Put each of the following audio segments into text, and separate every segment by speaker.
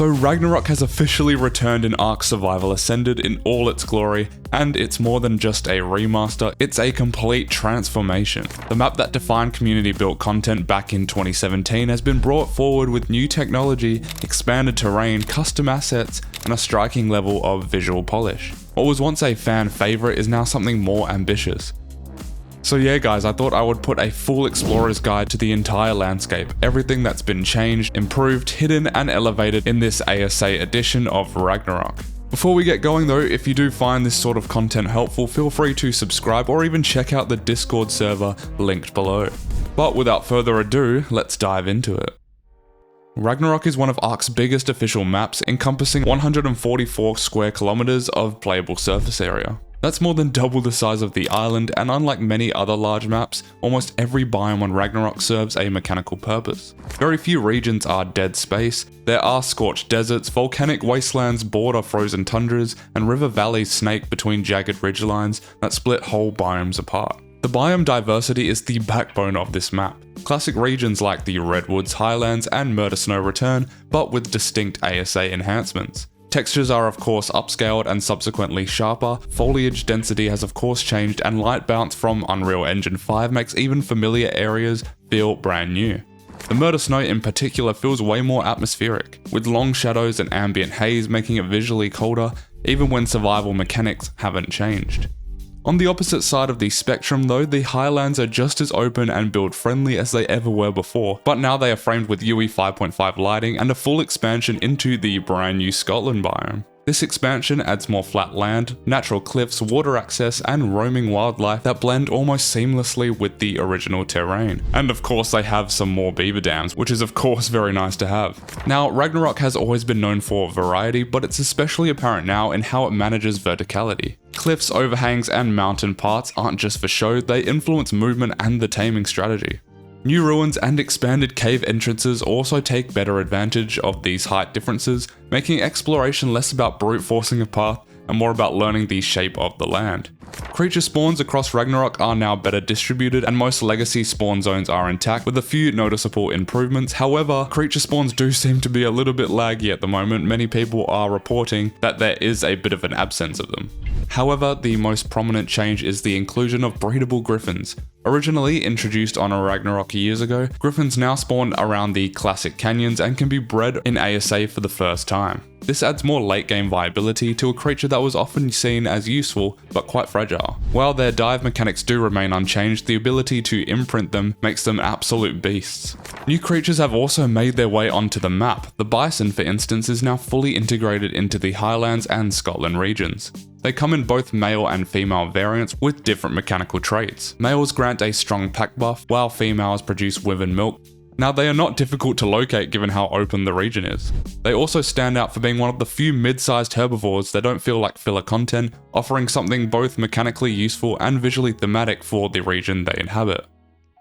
Speaker 1: So Ragnarok has officially returned in ARK Survival Ascended in all its glory, and it's more than just a remaster, it's a complete transformation. The map that defined community-built content back in 2017 has been brought forward with new technology, expanded terrain, custom assets, and a striking level of visual polish. What was once a fan favourite is now something more ambitious. So yeah guys, I thought I would put a full explorer's guide to the entire landscape, everything that's been changed, improved, hidden and elevated in this ASA edition of Ragnarok. Before we get going though, if you do find this sort of content helpful, feel free to subscribe or even check out the Discord server linked below. But without further ado, let's dive into it. Ragnarok is one of ARK's biggest official maps, encompassing 144 square kilometers of playable surface area. That's more than double the size of the island, and unlike many other large maps, almost every biome on Ragnarok serves a mechanical purpose. Very few regions are dead space. There are scorched deserts, volcanic wastelands, border frozen tundras, and river valleys snake between jagged ridgelines that split whole biomes apart. The biome diversity is the backbone of this map. Classic regions like the Redwoods, Highlands, and Murder Snow return, but with distinct ASA enhancements. Textures are of course upscaled and subsequently sharper, foliage density has of course changed, and light bounce from Unreal Engine 5 makes even familiar areas feel brand new. The Murder Snow in particular feels way more atmospheric, with long shadows and ambient haze making it visually colder, even when survival mechanics haven't changed. On the opposite side of the spectrum though, the Highlands are just as open and build friendly as they ever were before, but now they are framed with UE 5.5 lighting and a full expansion into the brand new Scotland biome. This expansion adds more flat land, natural cliffs, water access, and roaming wildlife that blend almost seamlessly with the original terrain. And of course they have some more beaver dams, which is of course very nice to have. Now Ragnarok has always been known for variety, but it's especially apparent now in how it manages verticality. Cliffs, overhangs, and mountain parts aren't just for show, they influence movement and the taming strategy. New ruins and expanded cave entrances also take better advantage of these height differences, making exploration less about brute forcing a path and more about learning the shape of the land. Creature spawns across Ragnarok are now better distributed, and most legacy spawn zones are intact with a few noticeable improvements. However, creature spawns do seem to be a little bit laggy at the moment. Many people are reporting that there is a bit of an absence of them. However, the most prominent change is the inclusion of breedable griffins. Originally introduced on a Ragnarok years ago, griffins now spawn around the classic canyons and can be bred in ASA for the first time. This adds more late game viability to a creature that was often seen as useful but quite fragile. While their dive mechanics do remain unchanged, the ability to imprint them makes them absolute beasts. New creatures have also made their way onto the map. The bison, for instance, is now fully integrated into the Highlands and Scotland regions. They come in both male and female variants with different mechanical traits. Males grant a strong pack buff, while females produce wyvern milk. Now they are not difficult to locate given how open the region is. They also stand out for being one of the few mid-sized herbivores that don't feel like filler content, offering something both mechanically useful and visually thematic for the region they inhabit.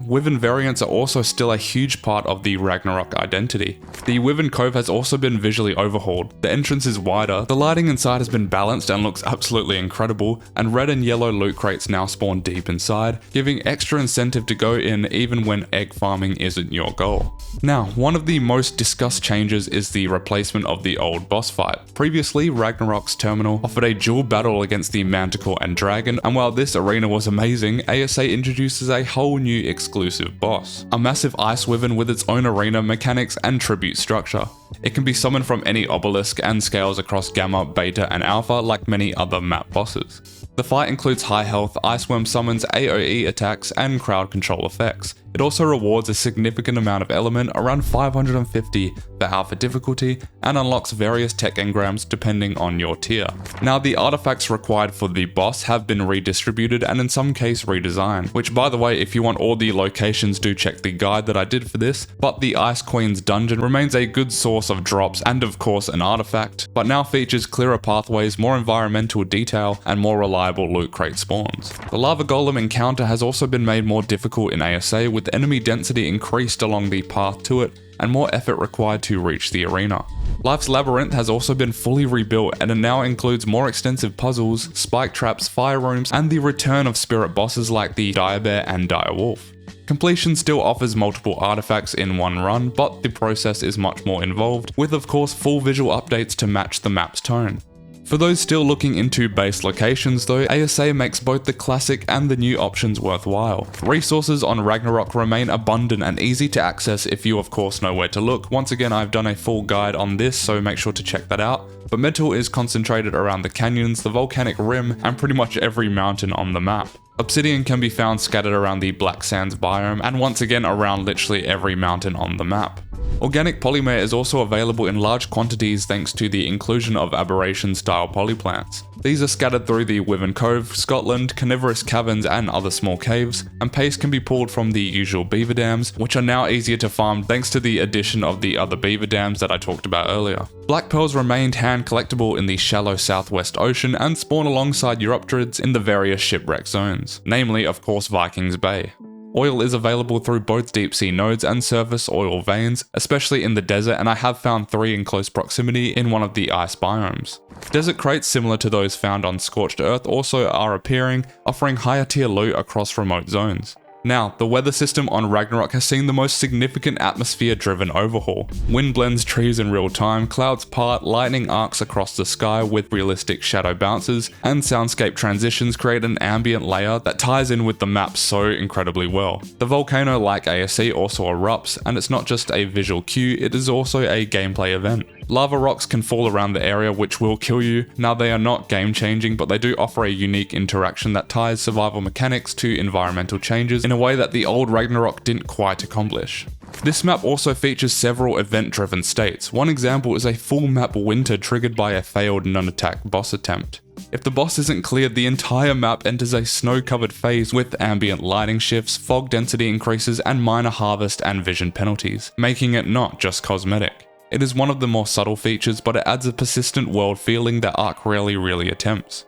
Speaker 1: Wyvern variants are also still a huge part of the Ragnarok identity. The Wyvern Cove has also been visually overhauled, the entrance is wider, the lighting inside has been balanced and looks absolutely incredible, and red and yellow loot crates now spawn deep inside, giving extra incentive to go in even when egg farming isn't your goal. Now, one of the most discussed changes is the replacement of the old boss fight. Previously, Ragnarok's terminal offered a dual battle against the Manticore and Dragon, and while this arena was amazing, ASA introduces a whole new exclusive boss. A massive ice wyvern with its own arena mechanics and tribute structure. It can be summoned from any obelisk and scales across Gamma, Beta, and Alpha like many other map bosses. The fight includes high health, iceworm summons, AoE attacks, and crowd control effects. It also rewards a significant amount of element, around 550 for alpha difficulty, and unlocks various tech engrams depending on your tier. Now the artifacts required for the boss have been redistributed and in some case redesigned, which by the way, if you want all the locations, do check the guide that I did for this, but the Ice Queen's dungeon remains a good source of drops and of course an artifact, but now features clearer pathways, more environmental detail, and more reliable loot crate spawns. The lava golem encounter has also been made more difficult in ASA, with enemy density increased along the path to it, and more effort required to reach the arena. Life's Labyrinth has also been fully rebuilt, and it now includes more extensive puzzles, spike traps, fire rooms, and the return of spirit bosses like the Dire Bear and Dire Wolf. Completion still offers multiple artifacts in one run, but the process is much more involved, with of course full visual updates to match the map's tone. For those still looking into base locations though, ASA makes both the classic and the new options worthwhile. Resources on Ragnarok remain abundant and easy to access if you of course know where to look. Once again, I've done a full guide on this, so make sure to check that out. But metal is concentrated around the canyons, the volcanic rim, and pretty much every mountain on the map. Obsidian can be found scattered around the Black Sands biome, and once again around literally every mountain on the map. Organic polymer is also available in large quantities thanks to the inclusion of aberration-style polyplants. These are scattered through the Wyvern Cove, Scotland, carnivorous caverns and other small caves, and paste can be pulled from the usual beaver dams, which are now easier to farm thanks to the addition of the other beaver dams that I talked about earlier. Black pearls remained hand collectible in the shallow southwest ocean and spawn alongside Eurypterids in the various shipwreck zones, namely of course Vikings Bay. Oil is available through both deep sea nodes and surface oil veins, especially in the desert, and I have found 3 in close proximity in one of the ice biomes. Desert crates similar to those found on Scorched Earth also are appearing, offering higher tier loot across remote zones. Now, the weather system on Ragnarok has seen the most significant atmosphere-driven overhaul. Wind blends trees in real time, clouds part, lightning arcs across the sky with realistic shadow bounces, and soundscape transitions create an ambient layer that ties in with the map so incredibly well. The volcano, like ASC, also erupts, and it's not just a visual cue, it is also a gameplay event. Lava rocks can fall around the area which will kill you. Now they are not game changing, but they do offer a unique interaction that ties survival mechanics to environmental changes in a way that the old Ragnarok didn't quite accomplish. This map also features several event-driven states. One example is a full map winter triggered by a failed non-attack boss attempt. If the boss isn't cleared, the entire map enters a snow-covered phase with ambient lighting shifts, fog density increases, and minor harvest and vision penalties, making it not just cosmetic. It is one of the more subtle features, but it adds a persistent world feeling that ARK rarely really attempts.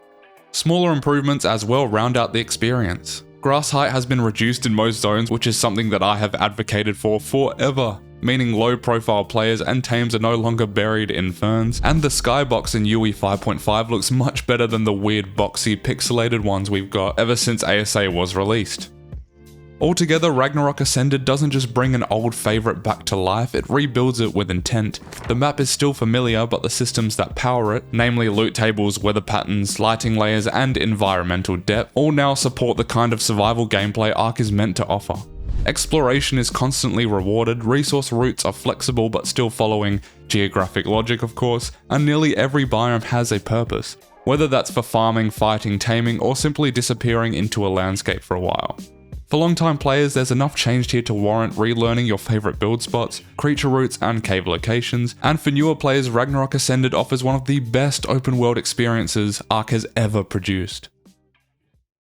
Speaker 1: Smaller improvements as well round out the experience. Grass height has been reduced in most zones, which is something that I have advocated for forever, meaning low profile players and tames are no longer buried in ferns, and the skybox in UE 5.5 looks much better than the weird boxy pixelated ones we've got ever since ASA was released. Altogether, Ragnarok Ascended doesn't just bring an old favourite back to life, it rebuilds it with intent. The map is still familiar, but the systems that power it, namely loot tables, weather patterns, lighting layers, and environmental depth, all now support the kind of survival gameplay ARK is meant to offer. Exploration is constantly rewarded, resource routes are flexible but still following geographic logic of course, and nearly every biome has a purpose, whether that's for farming, fighting, taming, or simply disappearing into a landscape for a while. For long-time players, there's enough changed here to warrant relearning your favourite build spots, creature routes and cave locations, and for newer players, Ragnarok Ascended offers one of the best open world experiences ARK has ever produced.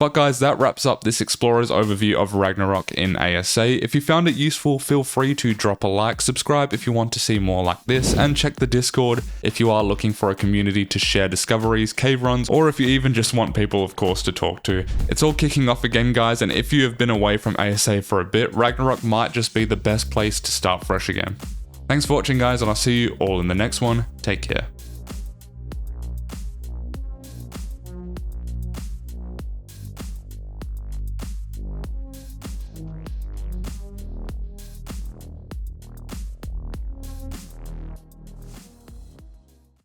Speaker 1: But guys, that wraps up this explorer's overview of Ragnarok in ASA. If you found it useful, feel free to drop a like, subscribe if you want to see more like this, and check the Discord if you are looking for a community to share discoveries, cave runs, or if you even just want people of course to talk to. It's all kicking off again guys, and if you have been away from ASA for a bit, Ragnarok might just be the best place to start fresh again. Thanks for watching guys, and I'll see you all in the next one. Take care.